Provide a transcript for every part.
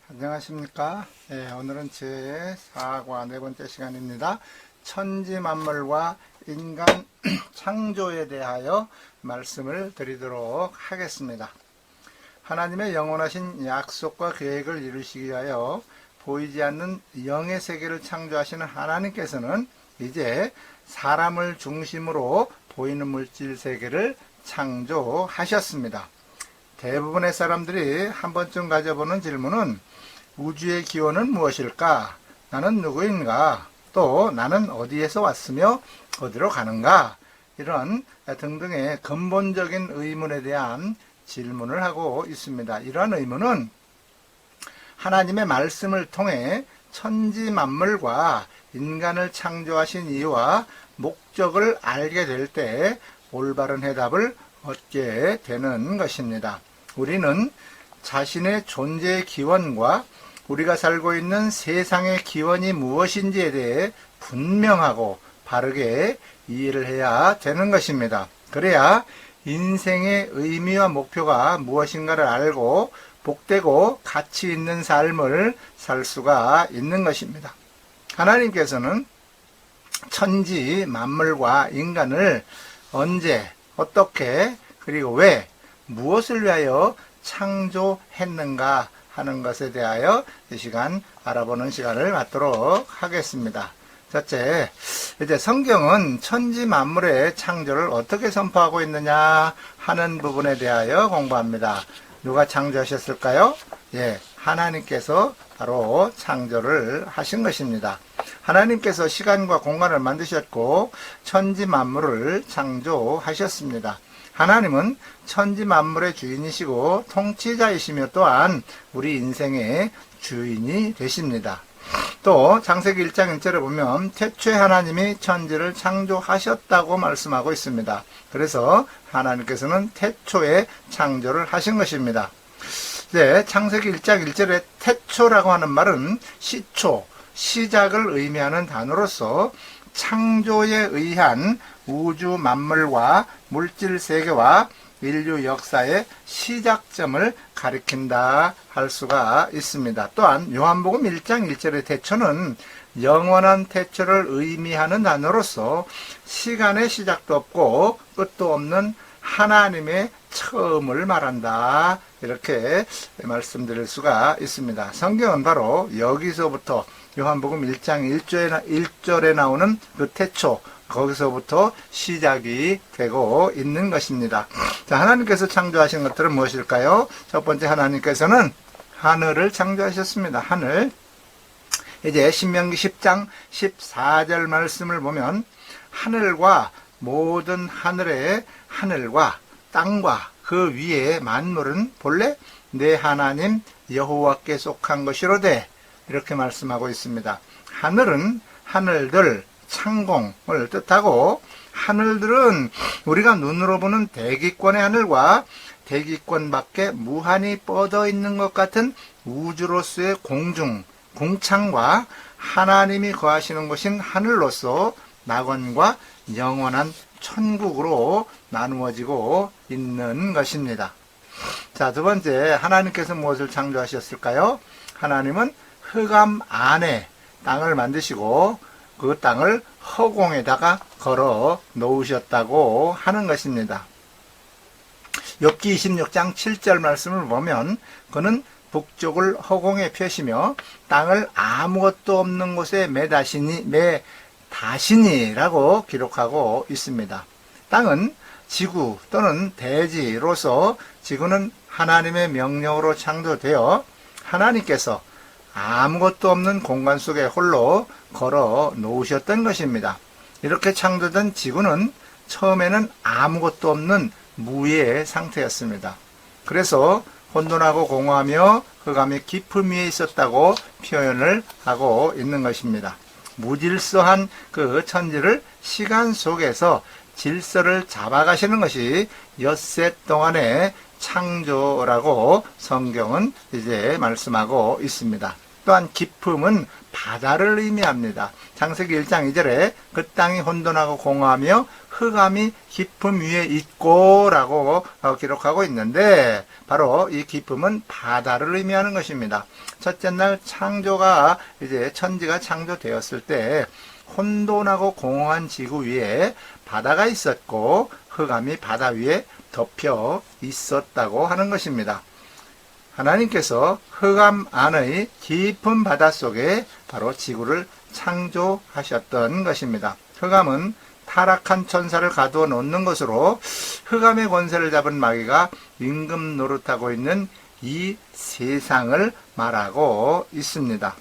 안녕하십니까. 오늘은 제 4과 네 번째 시간입니다. 천지만물과 인간 창조에 대하여 말씀을 드리도록 하겠습니다. 하나님의 영원하신 약속과 계획을 이루시기 위하여 보이지 않는 영의 세계를 창조하시는 하나님께서는 이제 사람을 중심으로 보이는 물질 세계를 창조하셨습니다. 대부분의 사람들이 한 번쯤 가져보는 질문은 우주의 기원은 무엇일까? 나는 누구인가? 또 나는 어디에서 왔으며 어디로 가는가? 이런 등등의 근본적인 의문에 대한 질문을 하고 있습니다. 이러한 의문은 하나님의 말씀을 통해 천지 만물과 인간을 창조하신 이유와 목적을 알게 될 때 올바른 해답을 얻게 되는 것입니다. 우리는 자신의 존재의 기원과 우리가 살고 있는 세상의 기원이 무엇인지에 대해 분명하고 바르게 이해를 해야 되는 것입니다. 그래야 인생의 의미와 목표가 무엇인가를 알고 복되고 가치 있는 삶을 살 수가 있는 것입니다. 하나님께서는 천지 만물과 인간을 언제, 어떻게, 그리고 왜, 무엇을 위하여 창조했는가 하는 것에 대하여 이 시간 알아보는 시간을 갖도록 하겠습니다. 첫째, 이제 성경은 천지 만물의 창조를 어떻게 선포하고 있느냐 하는 부분에 대하여 공부합니다. 누가 창조하셨을까요? 하나님께서 바로 창조를 하신 것입니다. 하나님께서 시간과 공간을 만드셨고 천지 만물을 창조하셨습니다. 하나님은 천지 만물의 주인이시고 통치자이시며 또한 우리 인생의 주인이 되십니다. 또 창세기 1장 1절에 보면 태초에 하나님이 천지를 창조하셨다고 말씀하고 있습니다. 그래서 하나님께서는 태초에 창조를 하신 것입니다. 창세기 1장 1절에 태초라고 하는 말은 시초, 시작을 의미하는 단어로서 창조에 의한 우주 만물과 물질 세계와 인류 역사의 시작점을 가리킨다 할 수가 있습니다. 또한 요한복음 1장 1절의 태초는 영원한 태초를 의미하는 단어로서 시간의 시작도 없고 끝도 없는 하나님의 처음을 말한다. 이렇게 말씀드릴 수가 있습니다. 성경은 바로 여기서부터 요한복음 1장 1절에 나오는 그 태초, 거기서부터 시작이 되고 있는 것입니다. 자, 하나님께서 창조하신 것들은 무엇일까요? 첫 번째, 하나님께서는 하늘을 창조하셨습니다. 하늘. 이제 신명기 10장 14절 말씀을 보면 하늘과 모든 하늘의 하늘과 땅과 그 위에 만물은 본래 내 하나님 여호와께 속한 것이로되 이렇게 말씀하고 있습니다. 하늘은 하늘들, 창공을 뜻하고 하늘들은 우리가 눈으로 보는 대기권의 하늘과 대기권 밖에 무한히 뻗어 있는 것 같은 우주로서의 공중, 공창과 하나님이 거하시는 곳인 하늘로서 낙원과 영원한 천국으로 나누어지고 있는 것입니다. 자, 두 번째, 하나님께서 무엇을 창조하셨을까요? 하나님은 흑암 안에 땅을 만드시고 그 땅을 허공에다가 걸어 놓으셨다고 하는 것입니다. 욥기 26장 7절 말씀을 보면 그는 북쪽을 허공에 펴시며 땅을 아무것도 없는 곳에 매다시니라고 기록하고 있습니다. 땅은 지구 또는 대지로서 지구는 하나님의 명령으로 창조되어 하나님께서 아무것도 없는 공간 속에 홀로 걸어 놓으셨던 것입니다. 이렇게 창조된 지구는 처음에는 아무것도 없는 무의 상태였습니다. 그래서 혼돈하고 공허하며 흑암의 깊음 위에 있었다고 표현을 하고 있는 것입니다. 무질서한 그 천지를 시간 속에서 질서를 잡아가시는 것이 엿새 동안의 창조라고 성경은 이제 말씀하고 있습니다. 또한 깊음은 바다를 의미합니다. 창세기 1장 2절에 그 땅이 혼돈하고 공허하며 흑암이 깊음 위에 있고 라고 기록하고 있는데, 바로 이 깊음은 바다를 의미하는 것입니다. 첫째 날 창조가 이제 천지가 창조되었을 때 혼돈하고 공허한 지구 위에 바다가 있었고 흑암이 바다 위에 덮여 있었다고 하는 것입니다. 하나님께서 흑암 안의 깊은 바다 속에 바로 지구를 창조하셨던 것입니다. 흑암은 타락한 천사를 가두어 놓는 것으로 흑암의 권세를 잡은 마귀가 임금 노릇하고 있는 이 세상을 말하고 있습니다.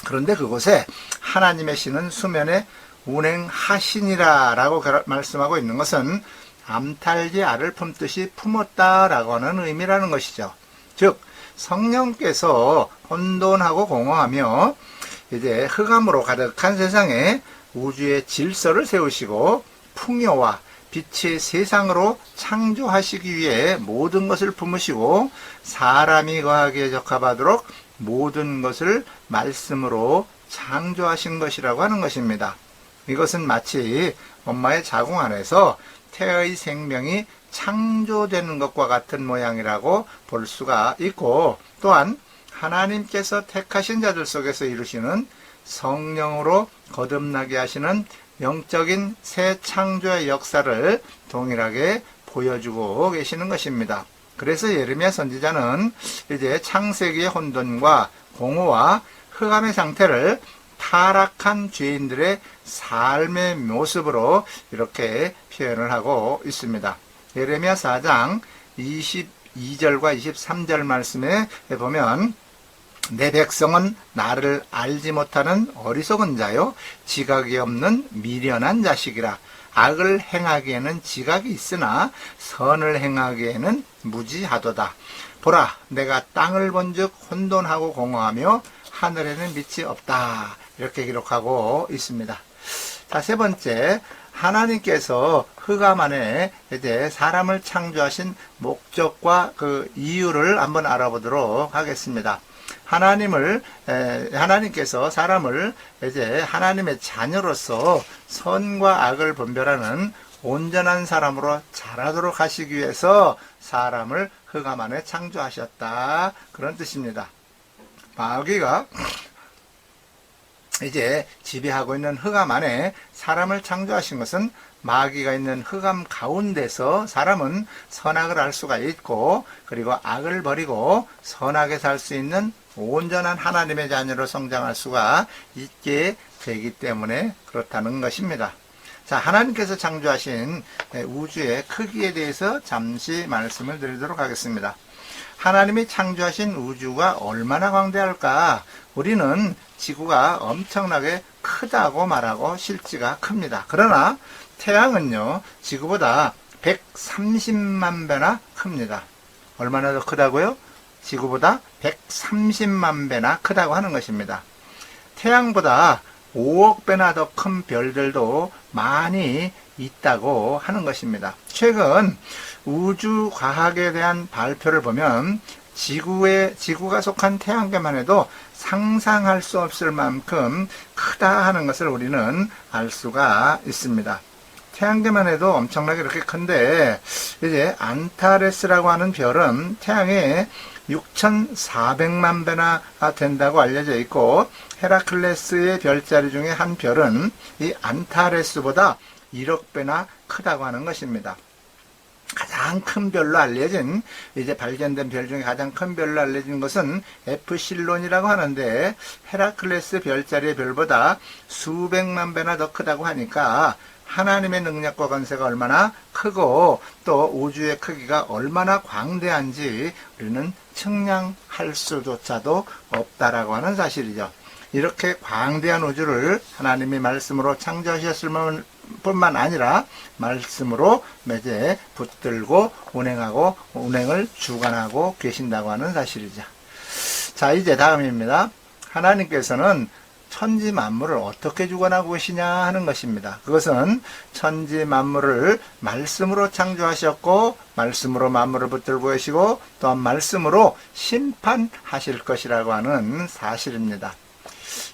그런데 그곳에 하나님의 신은 수면에 운행하시니라 라고 말씀하고 있는 것은 암탉이 알을 품듯이 품었다라고 하는 의미라는 것이죠. 즉 성령께서 혼돈하고 공허하며 이제 흑암으로 가득한 세상에 우주의 질서를 세우시고 풍요와 빛의 세상으로 창조하시기 위해 모든 것을 품으시고 사람이 거하기에 적합하도록 모든 것을 말씀으로 창조하신 것이라고 하는 것입니다. 이것은 마치 엄마의 자궁 안에서 태의 생명이 창조되는 것과 같은 모양이라고 볼 수가 있고, 또한 하나님께서 택하신 자들 속에서 이루시는 성령으로 거듭나게 하시는 영적인 새 창조의 역사를 동일하게 보여주고 계시는 것입니다. 그래서 예레미야 선지자는 이제 창세기의 혼돈과 공허와 흑암의 상태를 타락한 죄인들의 삶의 모습으로 이렇게 표현을 하고 있습니다. 예레미야 4장 22절과 23절 말씀에 보면 내 백성은 나를 알지 못하는 어리석은 자요 지각이 없는 미련한 자식이라. 악을 행하기에는 지각이 있으나 선을 행하기에는 무지하도다. 보라, 내가 땅을 본즉 혼돈하고 공허하며 하늘에는 빛이 없다. 이렇게 기록하고 있습니다. 자, 세 번째, 하나님께서 흑암 안에 이제 사람을 창조하신 목적과 그 이유를 한번 알아보도록 하겠습니다. 하나님께서 사람을 이제 하나님의 자녀로서 선과 악을 분별하는 온전한 사람으로 자라도록 하시기 위해서 사람을 흑암 안에 창조하셨다. 그런 뜻입니다. 마귀가 이제 지배하고 있는 흑암 안에 사람을 창조하신 것은 마귀가 있는 흑암 가운데서 사람은 선악을 알 수가 있고, 그리고 악을 버리고 선하게 살 수 있는 온전한 하나님의 자녀로 성장할 수가 있게 되기 때문에 그렇다는 것입니다. 자, 하나님께서 창조하신 우주의 크기에 대해서 잠시 말씀을 드리도록 하겠습니다. 하나님이 창조하신 우주가 얼마나 광대할까? 우리는 지구가 엄청나게 크다고 말하고 실지가 큽니다. 그러나 태양은요, 지구보다 130만 배나 큽니다. 얼마나 더 크다고요? 지구보다 130만 배나 크다고 하는 것입니다. 태양보다 5억 배나 더 큰 별들도 많이 있다고 하는 것입니다. 최근 우주과학에 대한 발표를 보면 지구가 속한 태양계만 해도 상상할 수 없을 만큼 크다 하는 것을 우리는 알 수가 있습니다. 태양계만 해도 엄청나게 이렇게 큰데, 이제 안타레스라고 하는 별은 태양의 6,400만 배나 된다고 알려져 있고, 헤라클레스의 별자리 중에 한 별은 이 안타레스보다 1억 배나 크다고 하는 것입니다. 가장 큰 별로 알려진, 이제 발견된 별 중에 가장 큰 별로 알려진 것은 에프실론이라고 하는데, 헤라클레스 별자리의 별보다 수백만 배나 더 크다고 하니까 하나님의 능력과 권세가 얼마나 크고 또 우주의 크기가 얼마나 광대한지 우리는 측량할 수조차도 없다라고 하는 사실이죠. 이렇게 광대한 우주를 하나님이 말씀으로 창조하셨을 뿐만 아니라 말씀으로 이제 붙들고 운행을 주관하고 계신다고 하는 사실이죠. 자, 이제 다음입니다. 하나님께서는 천지 만물을 어떻게 주관하고 계시냐 하는 것입니다. 그것은 천지 만물을 말씀으로 창조하셨고 말씀으로 만물을 붙들고 계시고 또한 말씀으로 심판하실 것이라고 하는 사실입니다.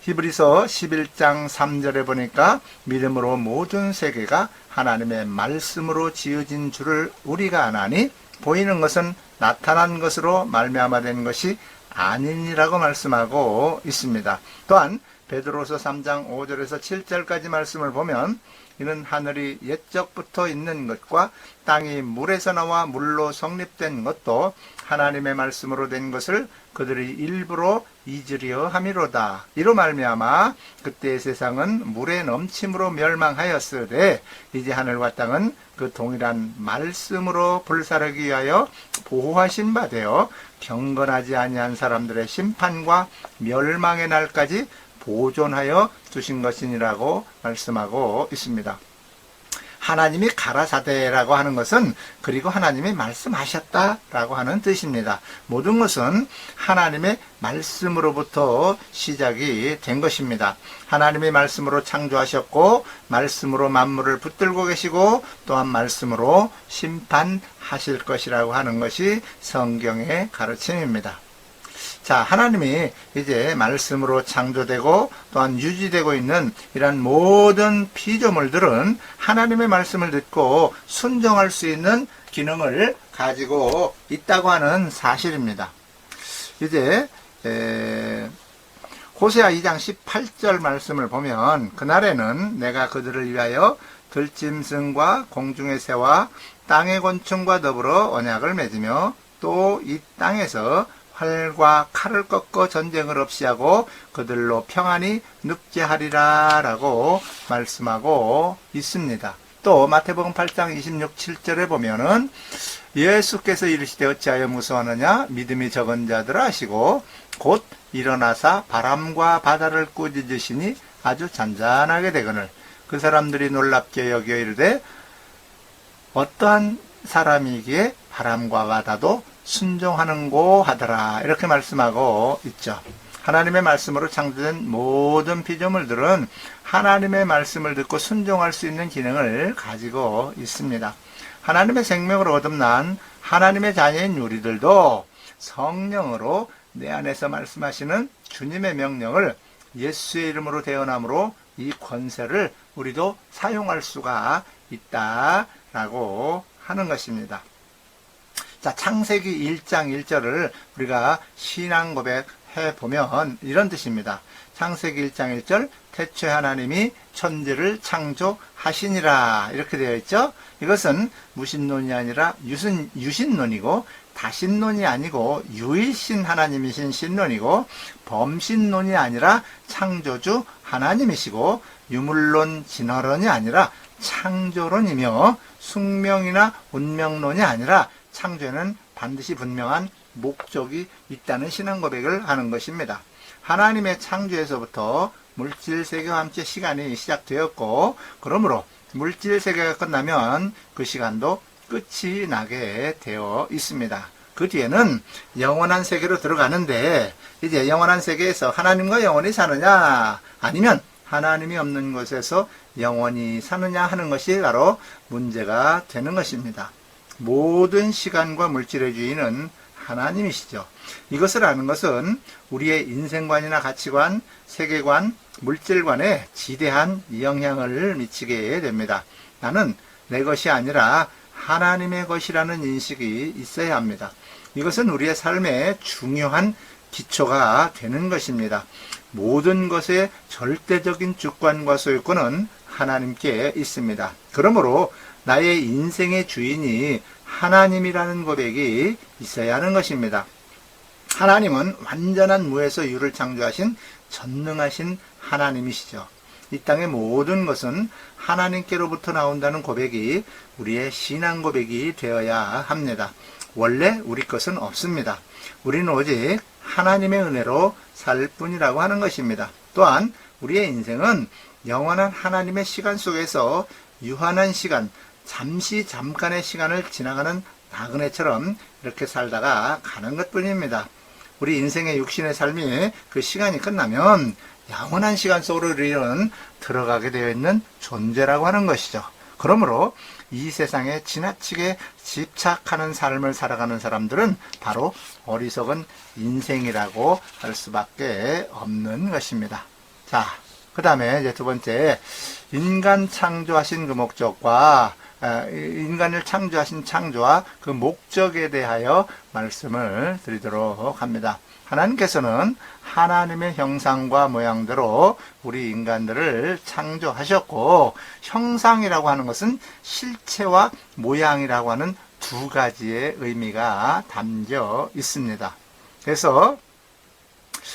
히브리서 11장 3절에 보니까 믿음으로 모든 세계가 하나님의 말씀으로 지어진 줄을 우리가 아나니 보이는 것은 나타난 것으로 말미암아 된 것이 아니니라고 말씀하고 있습니다. 또한 베드로서 3장 5절에서 7절까지 말씀을 보면 이는 하늘이 옛적부터 있는 것과 땅이 물에서 나와 물로 성립된 것도 하나님의 말씀으로 된 것을 그들이 일부러 잊으려 함이로다. 이로 말미암아 그때의 세상은 물의 넘침으로 멸망하였으되 이제 하늘과 땅은 그 동일한 말씀으로 불사르기 위하여 보호하신 바 되어 경건하지 아니한 사람들의 심판과 멸망의 날까지 보존하여 두신 것이니라고 말씀하고 있습니다. 하나님이 가라사대라고 하는 것은 그리고 하나님이 말씀하셨다라고 하는 뜻입니다. 모든 것은 하나님의 말씀으로부터 시작이 된 것입니다. 하나님이 말씀으로 창조하셨고 말씀으로 만물을 붙들고 계시고 또한 말씀으로 심판하실 것이라고 하는 것이 성경의 가르침입니다. 자, 하나님이 이제 말씀으로 창조되고 또한 유지되고 있는 이런 모든 피조물들은 하나님의 말씀을 듣고 순종할 수 있는 기능을 가지고 있다고 하는 사실입니다. 이제 호세아 2장 18절 말씀을 보면 그날에는 내가 그들을 위하여 들짐승과 공중의 새와 땅의 곤충과 더불어 언약을 맺으며 또 이 땅에서 활과 칼을 꺾어 전쟁을 없이 하고 그들로 평안히 눕게 하리라 라고 말씀하고 있습니다. 또 마태복음 8장 26, 7절에 보면은 예수께서 이르시되 어찌하여 무서워하느냐 믿음이 적은 자들아 하시고 곧 일어나사 바람과 바다를 꾸짖으시니 아주 잔잔하게 되거늘 그 사람들이 놀랍게 여겨 이르되 어떠한 사람이기에 바람과 바다도 순종하는고 하더라 이렇게 말씀하고 있죠. 하나님의 말씀으로 창조된 모든 피조물들은 하나님의 말씀을 듣고 순종할 수 있는 기능을 가지고 있습니다. 하나님의 생명으로 거듭난 하나님의 자녀인 우리들도 성령으로 내 안에서 말씀하시는 주님의 명령을 예수의 이름으로 대언함으로 이 권세를 우리도 사용할 수가 있다라고 하는 것입니다. 자, 창세기 1장 1절을 우리가 신앙 고백해 보면 이런 뜻입니다. 창세기 1장 1절 태초에 하나님이 천지를 창조하시니라 이렇게 되어 있죠. 이것은 무신론이 아니라 유신론이고 다신론이 아니고 유일신 하나님이신 신론이고 범신론이 아니라 창조주 하나님이시고 유물론 진화론이 아니라 창조론이며 숙명이나 운명론이 아니라 창조에는 반드시 분명한 목적이 있다는 신앙 고백을 하는 것입니다. 하나님의 창조에서부터 물질세계와 함께 시간이 시작되었고 그러므로 물질세계가 끝나면 그 시간도 끝이 나게 되어 있습니다. 그 뒤에는 영원한 세계로 들어가는데 이제 영원한 세계에서 하나님과 영원히 사느냐 아니면 하나님이 없는 곳에서 영원히 사느냐 하는 것이 바로 문제가 되는 것입니다. 모든 시간과 물질의 주인은 하나님이시죠. 이것을 아는 것은 우리의 인생관이나 가치관, 세계관, 물질관에 지대한 영향을 미치게 됩니다. 나는 내 것이 아니라 하나님의 것이라는 인식이 있어야 합니다. 이것은 우리의 삶의 중요한 기초가 되는 것입니다. 모든 것의 절대적인 주권과 소유권은 하나님께 있습니다. 그러므로 나의 인생의 주인이 하나님이라는 고백이 있어야 하는 것입니다. 하나님은 완전한 무에서 유를 창조하신 전능하신 하나님이시죠. 이 땅의 모든 것은 하나님께로부터 나온다는 고백이 우리의 신앙 고백이 되어야 합니다. 원래 우리 것은 없습니다. 우리는 오직 하나님의 은혜로 살 뿐이라고 하는 것입니다. 또한 우리의 인생은 영원한 하나님의 시간 속에서 유한한 시간, 잠깐의 시간을 지나가는 나그네처럼 이렇게 살다가 가는 것뿐입니다. 우리 인생의 육신의 삶이 그 시간이 끝나면 영원한 시간 속으로 우리는 들어가게 되어 있는 존재라고 하는 것이죠. 그러므로 이 세상에 지나치게 집착하는 삶을 살아가는 사람들은 바로 어리석은 인생이라고 할 수밖에 없는 것입니다. 자, 그 다음에 이제 두 번째, 인간 창조하신 그 목적과 인간을 창조하신 창조와 그 목적에 대하여 말씀을 드리도록 합니다. 하나님께서는 하나님의 형상과 모양대로 우리 인간들을 창조하셨고, 형상이라고 하는 것은 실체와 모양이라고 하는 두 가지의 의미가 담겨 있습니다. 그래서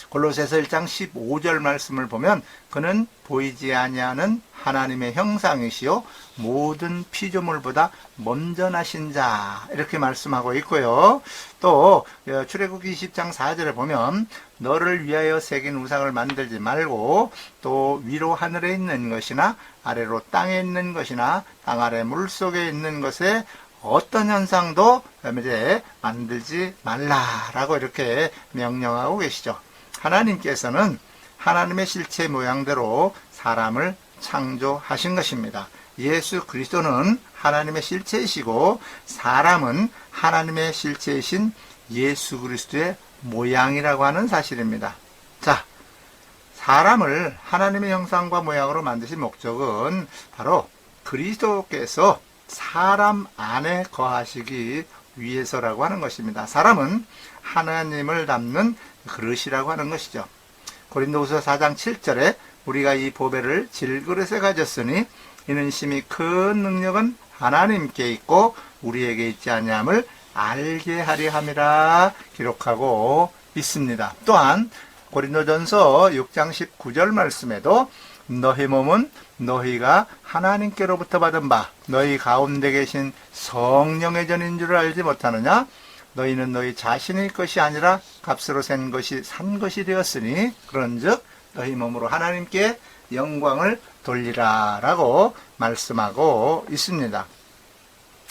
골로새서 1장 15절 말씀을 보면 그는 보이지 아니하는 하나님의 형상이시요 모든 피조물보다 먼저 나신 자, 이렇게 말씀하고 있고요. 또 출애굽기 20장 4절에 보면 너를 위하여 새긴 우상을 만들지 말고 또 위로 하늘에 있는 것이나 아래로 땅에 있는 것이나 땅 아래 물속에 있는 것에 어떤 현상도 이제 만들지 말라라고 이렇게 명령하고 계시죠. 하나님께서는 하나님의 실체 모양대로 사람을 창조하신 것입니다. 예수 그리스도는 하나님의 실체이시고 사람은 하나님의 실체이신 예수 그리스도의 모양이라고 하는 사실입니다. 자, 사람을 하나님의 형상과 모양으로 만드신 목적은 바로 그리스도께서 사람 안에 거하시기 위해서라고 하는 것입니다. 사람은 하나님을 담는 그릇이라고 하는 것이죠. 고린도후서 4장 7절에 우리가 이 보배를 질그릇에 가졌으니 이는 심히 큰 능력은 하나님께 있고 우리에게 있지 아니함을 알게 하려 함이라 기록하고 있습니다. 또한 고린도전서 6장 19절 말씀에도 너희 몸은 너희가 하나님께로부터 받은 바 너희 가운데 계신 성령의 전인 줄 알지 못하느냐? 너희는 너희 자신의 것이 아니라 값으로 산 것이 되었으니 그런즉 너희 몸으로 하나님께 영광을 돌리라 라고 말씀하고 있습니다.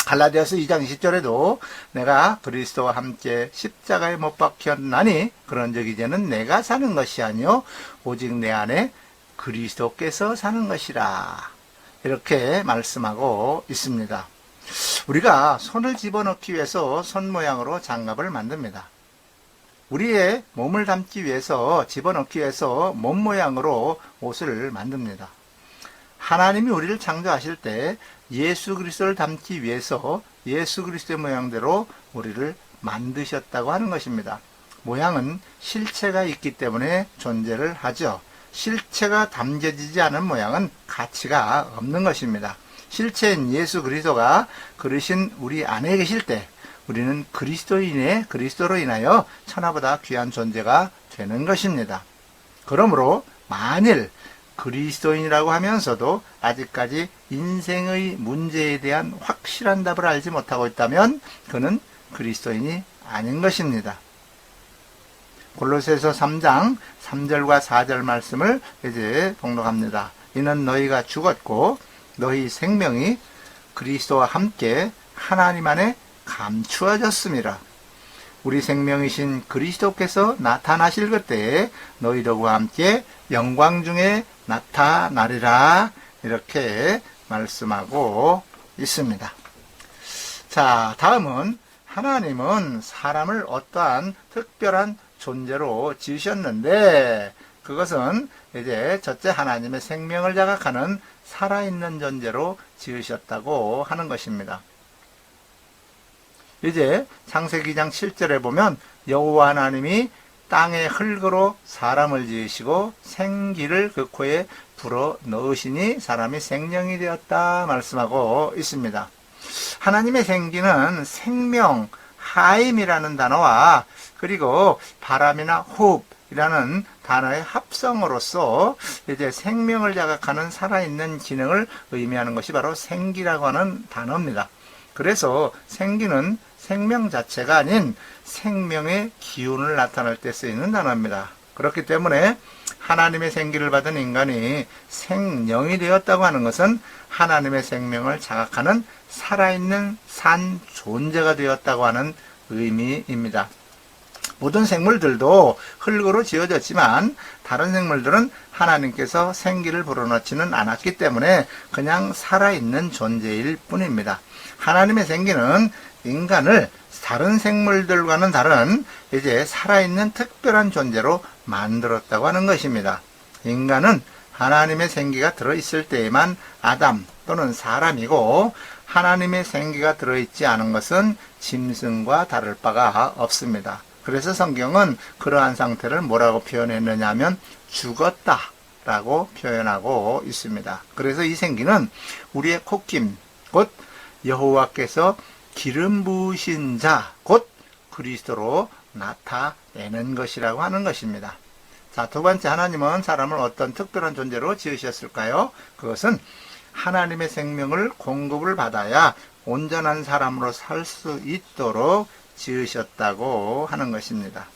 갈라디아서 2장 20절에도 내가 그리스도와 함께 십자가에 못 박혔나니 그런즉 이제는 내가 사는 것이 아니요 오직 내 안에 그리스도께서 사는 것이라 이렇게 말씀하고 있습니다. 우리가 손을 집어넣기 위해서 손 모양으로 장갑을 만듭니다. 우리의 몸을 담기 위해서 집어넣기 위해서 몸 모양으로 옷을 만듭니다. 하나님이 우리를 창조하실 때 예수 그리스도를 담기 위해서 예수 그리스도의 모양대로 우리를 만드셨다고 하는 것입니다. 모양은 실체가 있기 때문에 존재를 하죠. 실체가 담겨지지 않은 모양은 가치가 없는 것입니다. 실체인 예수 그리스도가 그러신 우리 안에 계실 때 우리는 그리스도로 인하여 천하보다 귀한 존재가 되는 것입니다. 그러므로 만일 그리스도인이라고 하면서도 아직까지 인생의 문제에 대한 확실한 답을 알지 못하고 있다면 그는 그리스도인이 아닌 것입니다. 골로새서 3장 3절과 4절 말씀을 이제 봉독합니다. 이는 너희가 죽었고 너희 생명이 그리스도와 함께 하나님 안에 감추어졌음이라. 우리 생명이신 그리스도께서 나타나실 그때에 너희도 그와 함께 영광 중에 나타나리라 이렇게 말씀하고 있습니다. 자, 다음은 하나님은 사람을 어떠한 특별한 존재로 지으셨는데 그것은 이제 첫째 하나님의 생명을 자각하는 살아있는 존재로 지으셨다고 하는 것입니다. 이제 창세기 2장 7절에 보면 여호와 하나님이 땅의 흙으로 사람을 지으시고 생기를 그 코에 불어 넣으시니 사람이 생명이 되었다 말씀하고 있습니다. 하나님의 생기는 생명, 하임이라는 단어와 그리고 바람이나 호흡이라는 단어의 합성으로서 이제 생명을 자각하는 살아있는 기능을 의미하는 것이 바로 생기라고 하는 단어입니다. 그래서 생기는 생명 자체가 아닌 생명의 기운을 나타낼 때 쓰이는 단어입니다. 그렇기 때문에 하나님의 생기를 받은 인간이 생령이 되었다고 하는 것은 하나님의 생명을 자각하는 살아있는 산 존재가 되었다고 하는 의미입니다. 모든 생물들도 흙으로 지어졌지만 다른 생물들은 하나님께서 생기를 불어넣지는 않았기 때문에 그냥 살아있는 존재일 뿐입니다. 하나님의 생기는 인간을 다른 생물들과는 다른 이제 살아있는 특별한 존재로 만들었다고 하는 것입니다. 인간은 하나님의 생기가 들어있을 때에만 아담 또는 사람이고, 하나님의 생기가 들어있지 않은 것은 짐승과 다를 바가 없습니다. 그래서 성경은 그러한 상태를 뭐라고 표현했느냐 하면 죽었다 라고 표현하고 있습니다. 그래서 이 생기는 우리의 콧김, 곧 여호와께서 기름 부으신 자, 곧 그리스도로 나타내는 것이라고 하는 것입니다. 자, 두 번째, 하나님은 사람을 어떤 특별한 존재로 지으셨을까요? 그것은 하나님의 생명을 공급을 받아야 온전한 사람으로 살 수 있도록 지으셨다고 하는 것입니다.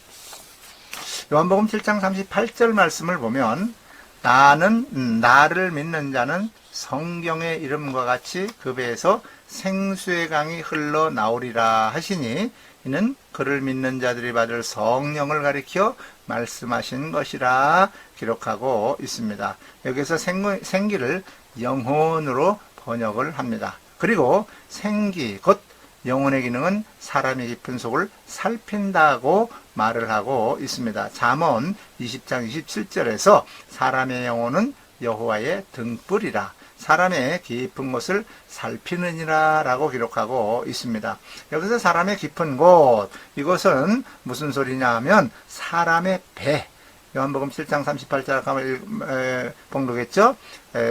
요한복음 7장 38절 말씀을 보면 나를 믿는 자는 성경의 이름과 같이 그 배에서 생수의 강이 흘러나오리라 하시니 이는 그를 믿는 자들이 받을 성령을 가리켜 말씀하신 것이라 기록하고 있습니다. 여기서 생기를 영혼으로 번역을 합니다. 그리고 생기, 곧 영혼의 기능은 사람의 깊은 속을 살핀다고 말을 하고 있습니다. 잠언 20장 27절에서 사람의 영혼은 여호와의 등불이라, 사람의 깊은 곳을 살피느니라 라고 기록하고 있습니다. 여기서 사람의 깊은 곳, 이것은 무슨 소리냐 하면 사람의 배, 요한복음 7장 38절 가면 봉독했죠.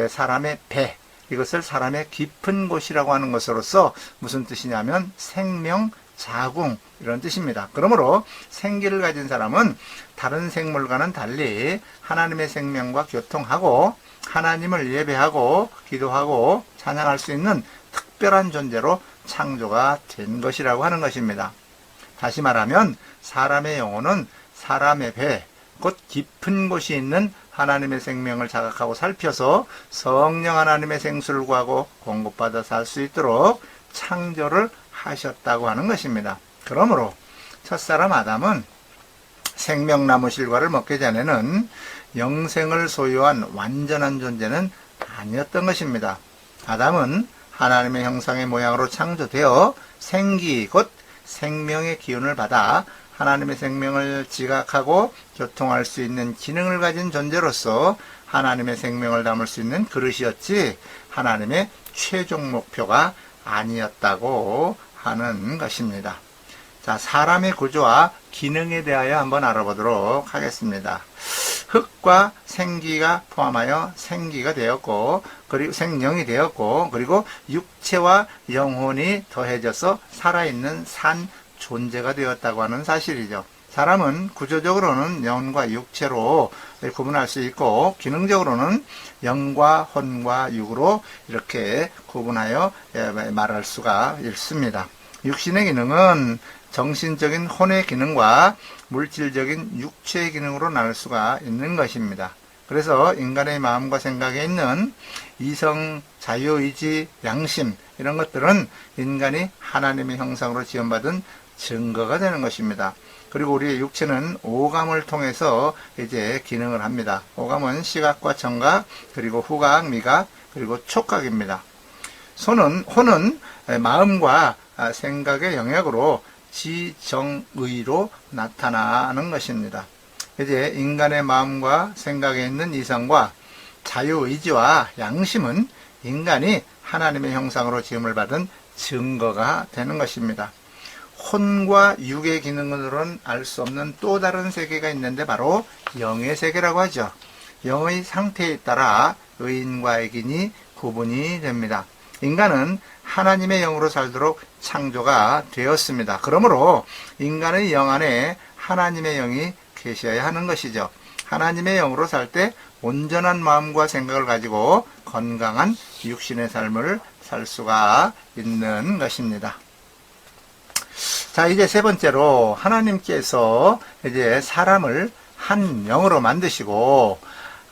사람의 배, 이것을 사람의 깊은 곳이라고 하는 것으로서 무슨 뜻이냐면 생명 자궁, 이런 뜻입니다. 그러므로 생기를 가진 사람은 다른 생물과는 달리 하나님의 생명과 교통하고 하나님을 예배하고 기도하고 찬양할 수 있는 특별한 존재로 창조가 된 것이라고 하는 것입니다. 다시 말하면 사람의 영혼은 사람의 배, 곧 깊은 곳이 있는 하나님의 생명을 자각하고 살펴서 성령 하나님의 생수를 구하고 공급받아 살 수 있도록 창조를 하셨다고 하는 것입니다. 그러므로 첫사람 아담은 생명나무 실과를 먹기 전에는 영생을 소유한 완전한 존재는 아니었던 것입니다. 아담은 하나님의 형상의 모양으로 창조되어 생기, 곧 생명의 기운을 받아 하나님의 생명을 지각하고 교통할 수 있는 기능을 가진 존재로서 하나님의 생명을 담을 수 있는 그릇이었지 하나님의 최종 목표가 아니었다고 하는 것입니다. 자, 사람의 구조와 기능에 대하여 한번 알아보도록 하겠습니다. 흙과 생기가 포함하여 생기가 되었고, 그리고 생명이 되었고, 그리고 육체와 영혼이 더해져서 살아있는 산 존재가 되었다고 하는 사실이죠. 사람은 구조적으로는 영과 육체로 구분할 수 있고, 기능적으로는 영과 혼과 육으로 이렇게 구분하여 말할 수가 있습니다. 육신의 기능은 정신적인 혼의 기능과 물질적인 육체의 기능으로 나눌 수가 있는 것입니다. 그래서 인간의 마음과 생각에 있는 이성, 자유의지, 양심, 이런 것들은 인간이 하나님의 형상으로 지음받은 증거가 되는 것입니다. 그리고 우리의 육체는 오감을 통해서 이제 기능을 합니다. 오감은 시각과 청각, 그리고 후각, 미각, 그리고 촉각입니다. 혼은 마음과 생각의 영역으로 지정의로 나타나는 것입니다. 이제 인간의 마음과 생각에 있는 이성과 자유의지와 양심은 인간이 하나님의 형상으로 지음을 받은 증거가 되는 것입니다. 혼과 육의 기능으로는 알 수 없는 또 다른 세계가 있는데 바로 영의 세계라고 하죠. 영의 상태에 따라 의인과 악인이 구분이 됩니다. 인간은 하나님의 영으로 살도록 창조가 되었습니다. 그러므로 인간의 영 안에 하나님의 영이 계셔야 하는 것이죠. 하나님의 영으로 살 때 온전한 마음과 생각을 가지고 건강한 육신의 삶을 살 수가 있는 것입니다. 자, 이제 세 번째로 하나님께서 이제 사람을 한 영으로 만드시고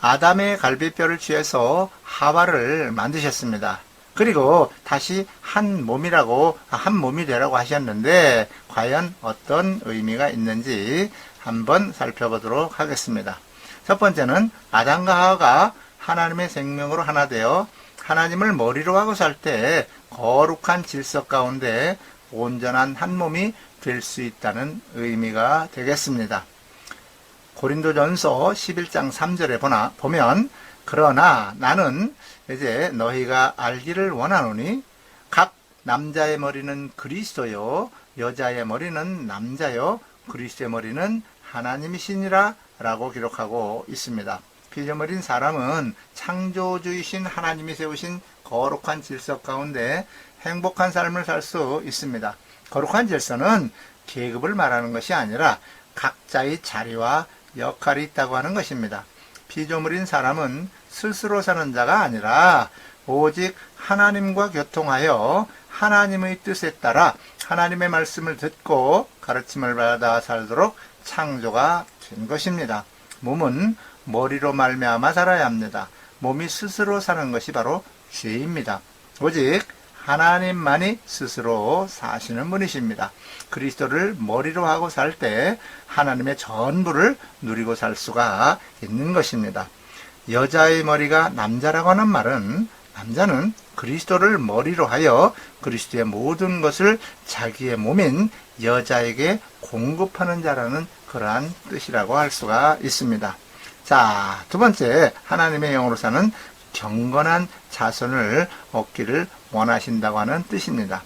아담의 갈비뼈를 취해서 하와를 만드셨습니다. 그리고 다시 한 몸이 되라고 하셨는데 과연 어떤 의미가 있는지 한번 살펴보도록 하겠습니다. 첫 번째는 아담과 하와가 하나님의 생명으로 하나 되어 하나님을 머리로 하고 살 때 거룩한 질서 가운데 온전한 한 몸이 될 수 있다는 의미가 되겠습니다. 고린도전서 11장 3절에 보면 그러나 나는 이제 너희가 알기를 원하노니 각 남자의 머리는 그리스도요 여자의 머리는 남자요 그리스도의 머리는 하나님이시니라 라고 기록하고 있습니다. 피조물인 사람은 창조주이신 하나님이 세우신 거룩한 질서 가운데 행복한 삶을 살 수 있습니다. 거룩한 질서는 계급을 말하는 것이 아니라 각자의 자리와 역할이 있다고 하는 것입니다. 피조물인 사람은 스스로 사는 자가 아니라 오직 하나님과 교통하여 하나님의 뜻에 따라 하나님의 말씀을 듣고 가르침을 받아 살도록 창조가 된 것입니다. 몸은 머리로 말미암아 살아야 합니다. 몸이 스스로 사는 것이 바로 죄입니다. 오직 하나님만이 스스로 사시는 분이십니다. 그리스도를 머리로 하고 살 때 하나님의 전부를 누리고 살 수가 있는 것입니다. 여자의 머리가 남자라고 하는 말은 남자는 그리스도를 머리로 하여 그리스도의 모든 것을 자기의 몸인 여자에게 공급하는 자라는 그러한 뜻이라고 할 수가 있습니다. 자, 두 번째, 하나님의 영으로 사는 경건한 자손을 얻기를 원하신다고 하는 뜻입니다.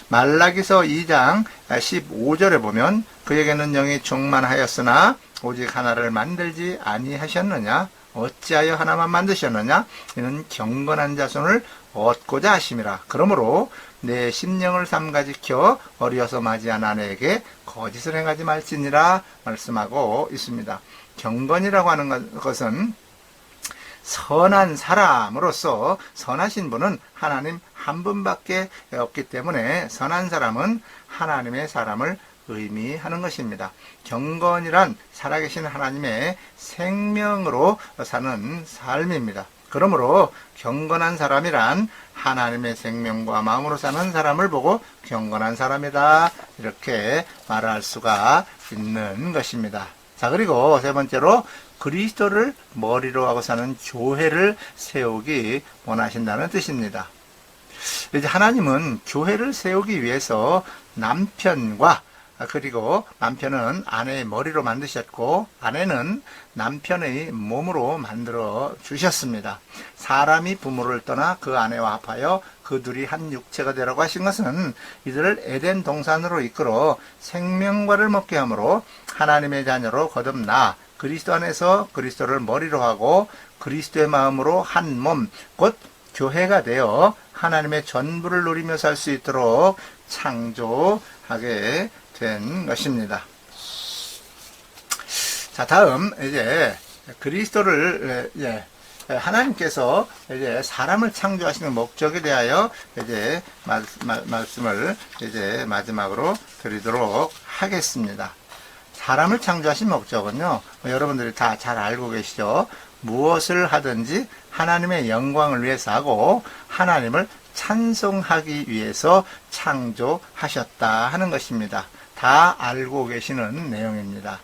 말라기서 2장 15절에 보면 그에게는 영이 충만하였으나 오직 하나를 만들지 아니하셨느냐? 어찌하여 하나만 만드셨느냐? 이는 경건한 자손을 얻고자 하심이라. 그러므로 내 심령을 삼가 지켜 어리어서 맞이한 아내에게 거짓을 행하지 말지니라 말씀하고 있습니다. 경건이라고 하는 것은 선한 사람으로서 선하신 분은 하나님 한 분밖에 없기 때문에 선한 사람은 하나님의 사람을 의미하는 것입니다. 경건이란 살아계신 하나님의 생명으로 사는 삶입니다. 그러므로 경건한 사람이란 하나님의 생명과 마음으로 사는 사람을 보고 경건한 사람이다 이렇게 말할 수가 있는 것입니다. 자, 그리고 세 번째로 그리스도를 머리로 하고 사는 교회를 세우기 원하신다는 뜻입니다. 이제 하나님은 교회를 세우기 위해서 남편과 그리고 남편은 아내의 머리로 만드셨고 아내는 남편의 몸으로 만들어 주셨습니다. 사람이 부모를 떠나 그 아내와 합하여 그 둘이 한 육체가 되라고 하신 것은 이들을 에덴 동산으로 이끌어 생명과를 먹게 하므로 하나님의 자녀로 거듭나 그리스도 안에서 그리스도를 머리로 하고 그리스도의 마음으로 한 몸, 곧 교회가 되어 하나님의 전부를 누리며 살 수 있도록 창조하게 된 것입니다. 자, 다음 이제 그리스도를 하나님께서 이제 사람을 창조하시는 목적에 대하여 이제 말씀을 이제 마지막으로 드리도록 하겠습니다. 사람을 창조하신 목적은요, 여러분들이 다 잘 알고 계시죠? 무엇을 하든지 하나님의 영광을 위해서 하고 하나님을 찬송하기 위해서 창조하셨다 하는 것입니다. 다 알고 계시는 내용입니다.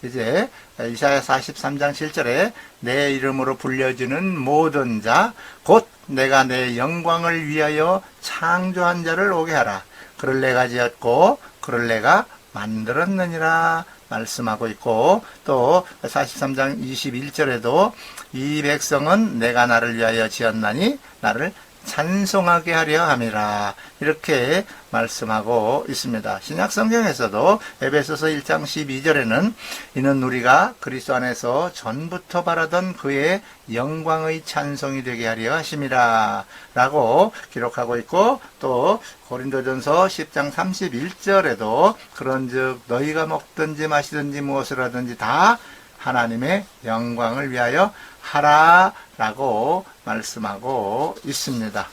이제 이사야 43장 7절에 내 이름으로 불려지는 모든 자 곧 내가 내 영광을 위하여 창조한 자를 오게 하라. 그를 내가 지었고 그를 내가 만들었느니라 말씀하고 있고, 또 43장 21절에도 이 백성은 내가 나를 위하여 지었나니 나를 찬송하게 하려 함이라 이렇게 말씀하고 있습니다. 신약 성경에서도 에베소서 1장 12절에는 이는 우리가 그리스도 안에서 전부터 바라던 그의 영광의 찬송이 되게 하려 하심이라 라고 기록하고 있고, 또 고린도전서 10장 31절에도 그런즉 너희가 먹든지 마시든지 무엇을 하든지 다 하나님의 영광을 위하여 하라 라고 말씀하고 있습니다.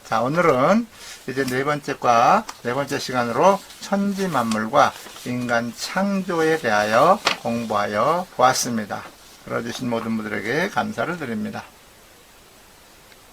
자, 오늘은 이제 네 번째 시간으로 천지 만물과 인간 창조에 대하여 공부하여 보았습니다. 들어주신 모든 분들에게 감사를 드립니다.